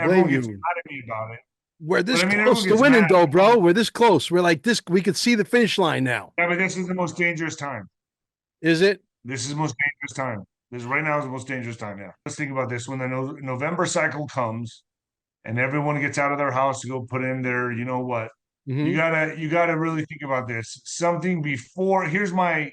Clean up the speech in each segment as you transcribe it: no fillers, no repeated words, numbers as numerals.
blame everyone gets you. mad at me about it. We're But this I mean, everyone close to gets winning, mad though, bro. because We're this close. We're like this. We could see the finish line now. yeah, but this is the most dangerous time. Is it? This is the most dangerous time. This right now is the most dangerous time. Yeah. Let's think about this. When the November cycle comes and everyone gets out of their house to go put in their, you know what, Mm-hmm. you gotta really think about this. Something before here's my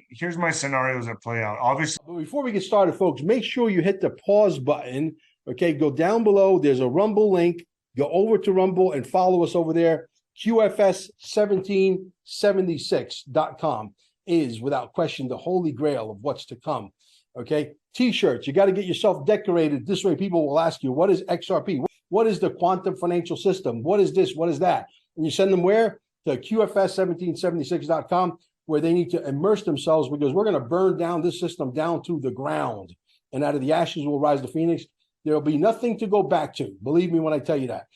scenarios that play out. Obviously, But before we get started, folks, make sure you hit the pause button. Okay, go down below. There's a Rumble link. Go over to Rumble and follow us over there. QFS1776.com is without question the holy grail of what's to come. Okay, t-shirts. You got to get yourself decorated. This way, people will ask you, what is XRP? What is the quantum financial system? What is this? What is that? And you send them where? To QFS1776.com, where they need to immerse themselves because we're going to burn down this system down to the ground. And out of the ashes will rise the phoenix. There'll be nothing to go back to. Believe me when I tell you that.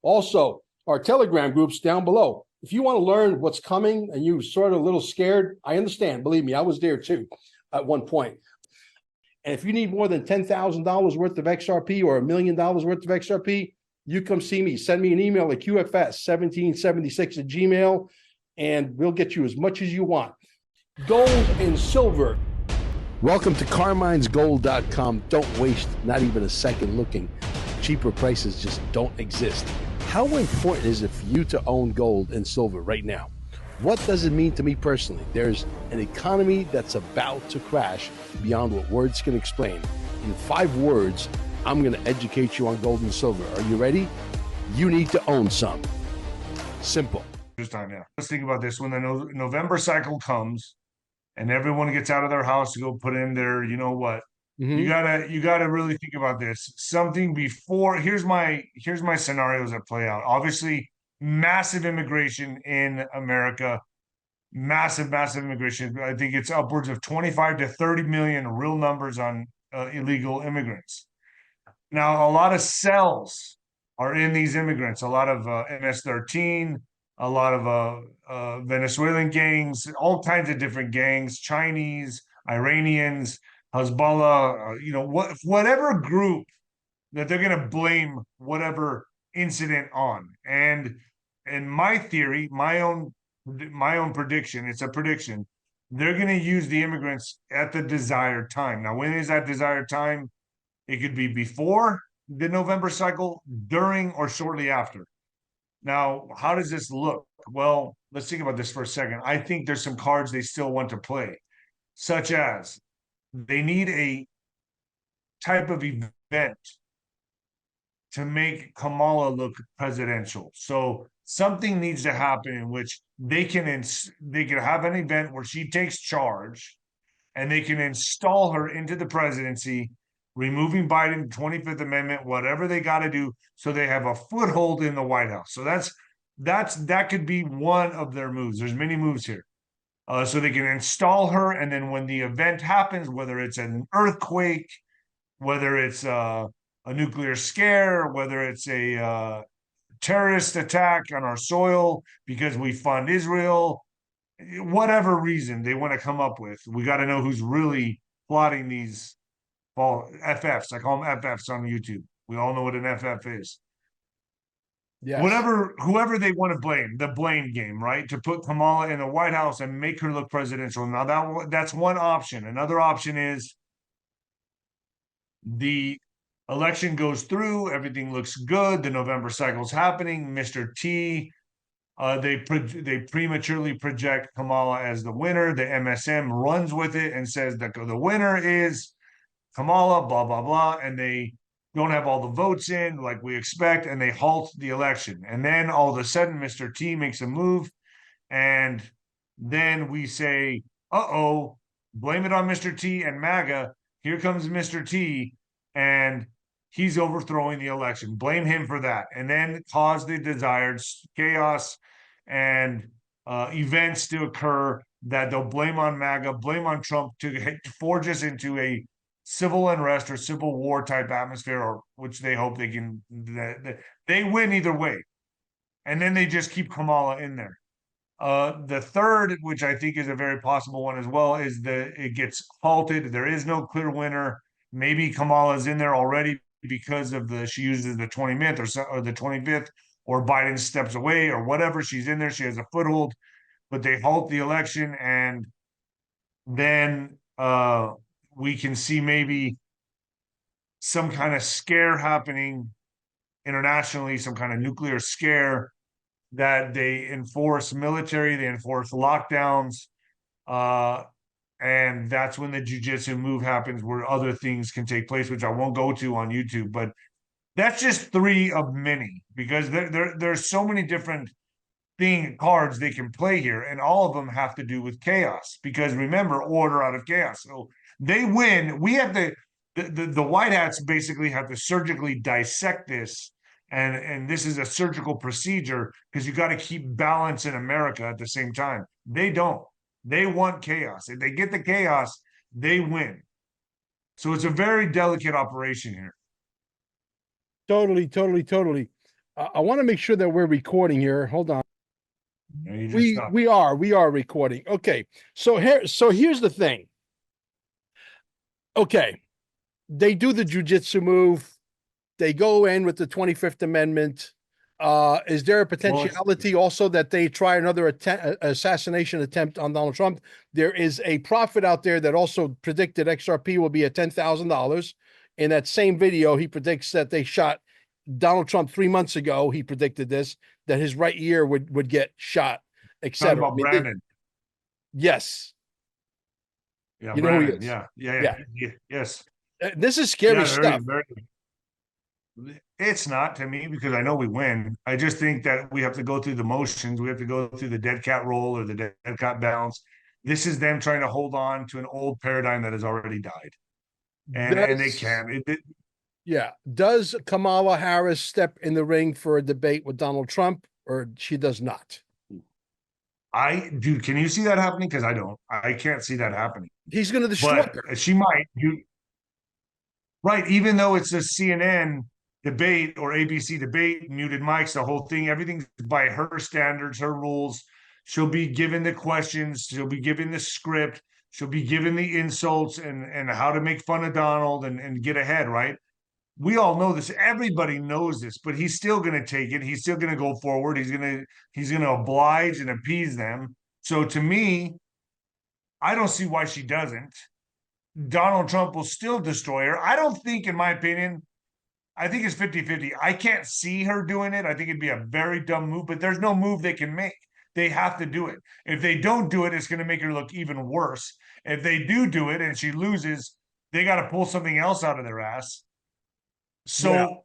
Also, our Telegram groups down below. If you want to learn what's coming and you're sort of a little scared, I understand. Believe me, I was there too at one point. And if you need more than $10,000 worth of XRP or $1,000,000 worth of XRP, you come see me. Send me an email at QFS1776 at Gmail, and we'll get you as much as you want. Gold and silver. Welcome to Carmine'sGold.com. Don't waste not even a second looking. Cheaper prices just don't exist. How important is it for you to own gold and silver right now? What does it mean to me personally? There's an economy that's about to crash beyond what words can explain. In 5 words, I'm going to educate you on gold and silver. Are you ready? You need to own some. Simple. time, yeah. Let's think about this. When the November cycle comes and everyone gets out of their house to go put in their, you know what, you gotta really think about this. Something before here's my scenarios that play out. Obviously, massive immigration in America, massive immigration. I think it's upwards of 25 to 30 million real numbers on illegal immigrants. Now, a lot of cells are in these immigrants, a lot of MS-13, a lot of Venezuelan gangs, all kinds of different gangs, Chinese, Iranians, Hezbollah, whatever group that they're going to blame whatever incident on. And in my theory, my own prediction, it's a prediction, they're going to use the immigrants at the desired time. Now, when is that desired time? It could be before the November cycle, during, or shortly after. Now, how does this look? Well, let's think about this for a second. I think there's some cards they still want to play, such as they need a type of event to make Kamala look presidential. So something needs to happen in which they can have an event where she takes charge and they can install her into the presidency, removing Biden, 25th Amendment, whatever they got to do, so they have a foothold in the White House. So that could be one of their moves. There's many moves here. So they can install her, and then when the event happens, whether it's an earthquake, whether it's a nuclear scare, whether it's a terrorist attack on our soil because we fund Israel, whatever reason they want to come up with, we got to know who's really plotting these FFs. I call them FFs on YouTube. We all know what an FF is. Yes. Whoever they want to blame, the blame game, right? To put Kamala in the White House and make her look presidential. Now that's one option. Another option is the election goes through, everything looks good, the November cycle's happening. Mr. T, they prematurely project Kamala as the winner. The MSM runs with it and says that the winner is Kamala, blah, blah, blah. And they don't have all the votes in like we expect, and they halt the election. And then all of a sudden, Mr. T makes a move. And then we say, uh-oh, blame it on Mr. T and MAGA. Here comes Mr. T, and he's overthrowing the election. Blame him for that. And then cause the desired chaos and events to occur that they'll blame on MAGA, blame on Trump to forge us into a civil unrest or civil war type atmosphere, or which they hope they can. They win either way. And then they just keep Kamala in there. The third, which I think is a very possible one as well, is that it gets halted. There is no clear winner. Maybe Kamala's in there already because of she uses the 20th or the 25th, or Biden steps away or whatever. She's in there. She has a foothold, but they halt the election, and then we can see maybe some kind of scare happening internationally, some kind of nuclear scare, that they enforce military, they enforce lockdowns, and that's when the jujitsu move happens, where other things can take place, which I won't go to on YouTube. But that's just three of many, because there's so many different cards they can play here, and all of them have to do with chaos. Because remember, order out of chaos. So they win. We have the white hats basically have to surgically dissect this, and this is a surgical procedure, because you got to keep balance in America at the same time. They don't. They want chaos. If they get the chaos, they win. So it's a very delicate operation here. Totally, totally, totally. I want to make sure that we're recording here. Hold on. We are recording. Okay. So here's the thing. Okay. They do the jujitsu move. They go in with the 25th Amendment. Is there a potentiality also that they try another assassination attempt on Donald Trump? There is a prophet out there that also predicted XRP will be at $10,000. In that same video, he predicts that they shot Donald Trump 3 months ago. He predicted this, that his right ear would get shot, etc. Talking about Brandon. Yes. Yeah, you Brandon. Know who he is. Yeah. Yes. This is scary stuff. It's not to me, because I know we win. I just think that we have to go through the motions. We have to go through the dead cat roll or the dead cat bounce. This is them trying to hold on to an old paradigm that has already died. And they can. Yeah. Does Kamala Harris step in the ring for a debate with Donald Trump, or she does not? Dude, can you see that happening? Because I don't. I can't see that happening. He's going to destroy her. She might. Right. Even though it's a CNN debate or ABC debate, muted mics, the whole thing, everything's by her standards, her rules. She'll be given the questions. She'll be given the script. She'll be given the insults and how to make fun of Donald and get ahead, right? We all know this. Everybody knows this, but he's still going to take it. He's still going to go forward. He's going to oblige and appease them. So to me, I don't see why she doesn't. Donald Trump will still destroy her. I don't think, in my opinion, I think it's 50-50. I can't see her doing it. I think it'd be a very dumb move, but there's no move they can make. They have to do it. If they don't do it, it's going to make her look even worse. If they do it and she loses, they got to pull something else out of their ass. So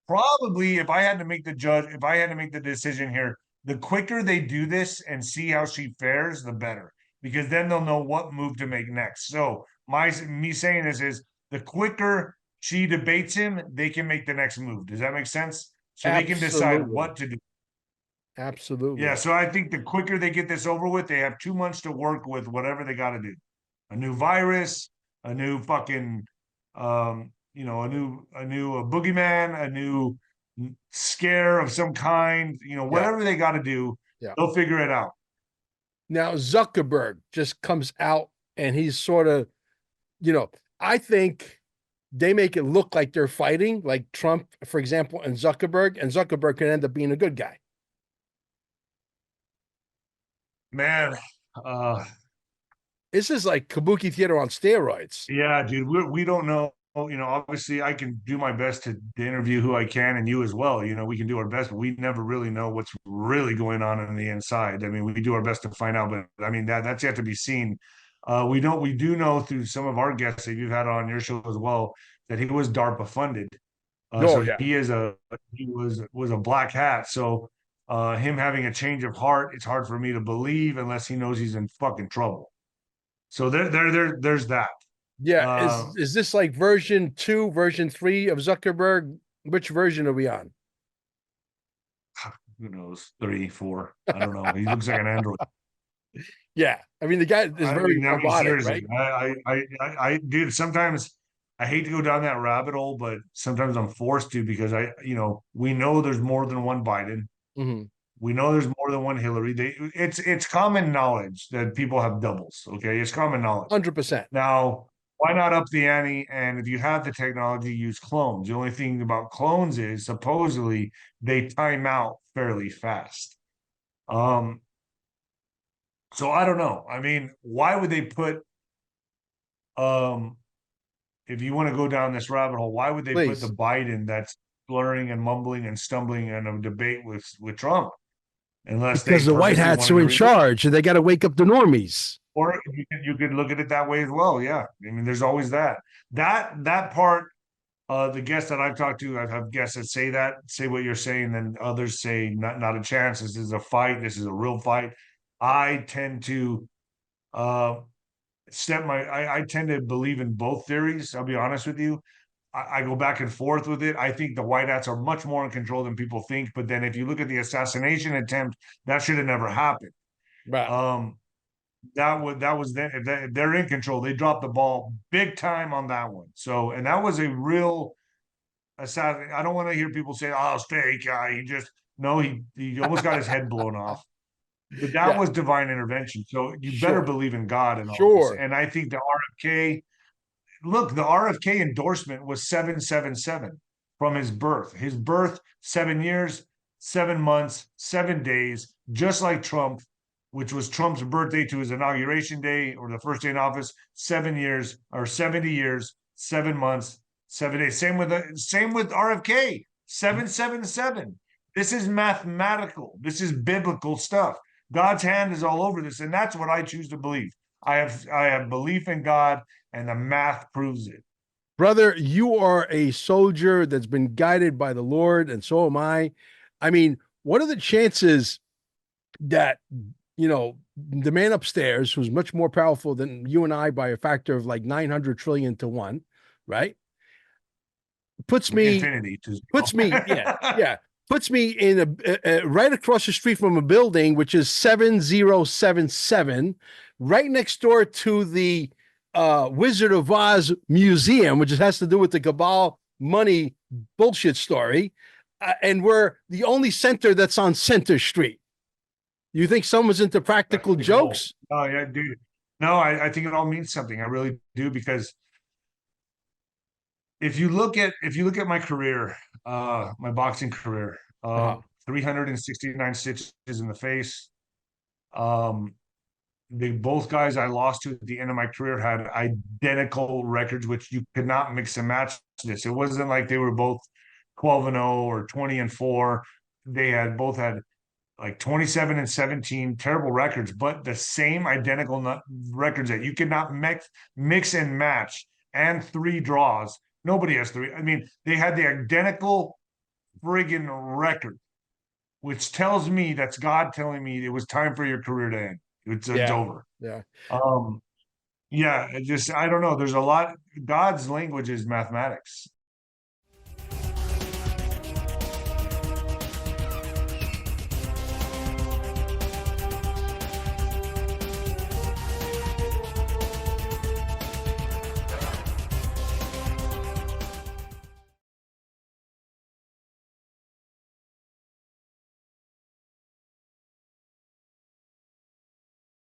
probably if I had to make the decision here, the quicker they do this and see how she fares, the better, because then they'll know what move to make next. So me saying this is, the quicker she debates him, they can make the next move. Does that make sense? So they can decide what to do. Absolutely. Yeah. So I think the quicker they get this over with, they have 2 months to work with whatever they got to do. A new virus, a new fucking, a new boogeyman, a new scare of some kind, whatever they got to do, they'll figure it out. Now, Zuckerberg just comes out and he's sort of, I think they make it look like they're fighting, like Trump, for example, and Zuckerberg can end up being a good guy. Man, this is like kabuki theater on steroids. Yeah, dude, we don't know. Obviously I can do my best to interview who I can, and you as well. We can do our best, but we never really know what's really going on the inside. I mean, we do our best to find out, but I mean, that's yet to be seen. We do know through some of our guests that you've had on your show as well, that he was DARPA funded. He was a black hat. So him having a change of heart, it's hard for me to believe unless he knows he's in fucking trouble. So there's that. Yeah. Is this like version 2, version 3 of Zuckerberg? Which version are we on? Who knows? 3, 4. I don't know. He looks like an android. Yeah. I mean, the guy is very robotic, right? I dude, sometimes I hate to go down that rabbit hole, but sometimes I'm forced to, because we know there's more than one Biden. Mm-hmm. We know there's more than one Hillary. It's common knowledge that people have doubles. Okay. It's common knowledge. 100%. Now, why not up the ante? And if you have the technology, use clones. The only thing about clones is supposedly they time out fairly fast. Um, so I don't know. I mean, why would they put if you want to go down this rabbit hole, why would they put the Please. Biden that's slurring and mumbling and stumbling in a debate with Trump? Unless they Because the white purposely hats wanted are to in remove it. charge and they got to wake up the normies. Or you could look at it that way as well. Yeah. I mean, there's always that. That part, the guests that I've talked to, I've had guests that say what you're saying, then others say not a chance. This is a fight, this is a real fight. I tend to uh I tend to believe in both theories. I'll be honest with you. I go back and forth with it. I think the white hats are much more in control than people think. But then if you look at the assassination attempt, that should have never happened. Right. Um, that was then if they're in control, they dropped the ball big time on that one. So and that was a real assassin. I don't want to hear people say, "Oh, it's fake." He just no, he almost got his head blown off. But that Yeah. was divine intervention. So you better Sure. believe in God and all this. Sure. And I think the RFK, look, the RFK endorsement was 777 from his birth. His birth, 7 years, 7 months, 7 days, just like Trump, which was Trump's birthday to his inauguration day or the first day in office, 7 years or 70 years, 7 months, 7 days. Same with RFK, 777. This is mathematical. This is biblical stuff. God's hand is all over this, and that's what I choose to believe. I have belief in God, and the math proves it. Brother, you are a soldier that's been guided by the Lord, and so am I. I mean, what are the chances that, the man upstairs, who's much more powerful than you and I by a factor of like 900 trillion to one, right? Puts me, Infinity to puts me, yeah, zero. yeah, puts me in right across the street from a building, which is 7077, right next door to the Wizard of Oz Museum, which has to do with the Cabal money bullshit story. And we're the only center that's on Center Street. You think someone's into practical jokes? Oh yeah, dude. No, I think it all means something. I really do because if you look at my career, my boxing career, Uh-huh. 369 stitches in the face. Um, they both guys I lost to at the end of my career had identical records, which you could not mix and match this. It wasn't like they were both 12-0 or 20-4. They had both had like 27 and 17 terrible records, but the same identical records that you could not mix and match, and 3 draws. Nobody has 3. I mean, they had the identical friggin' record, which tells me that's God telling me it was time for your career to end. It's Yeah. over. Yeah. Um, yeah, I don't know. There's a lot. God's language is mathematics.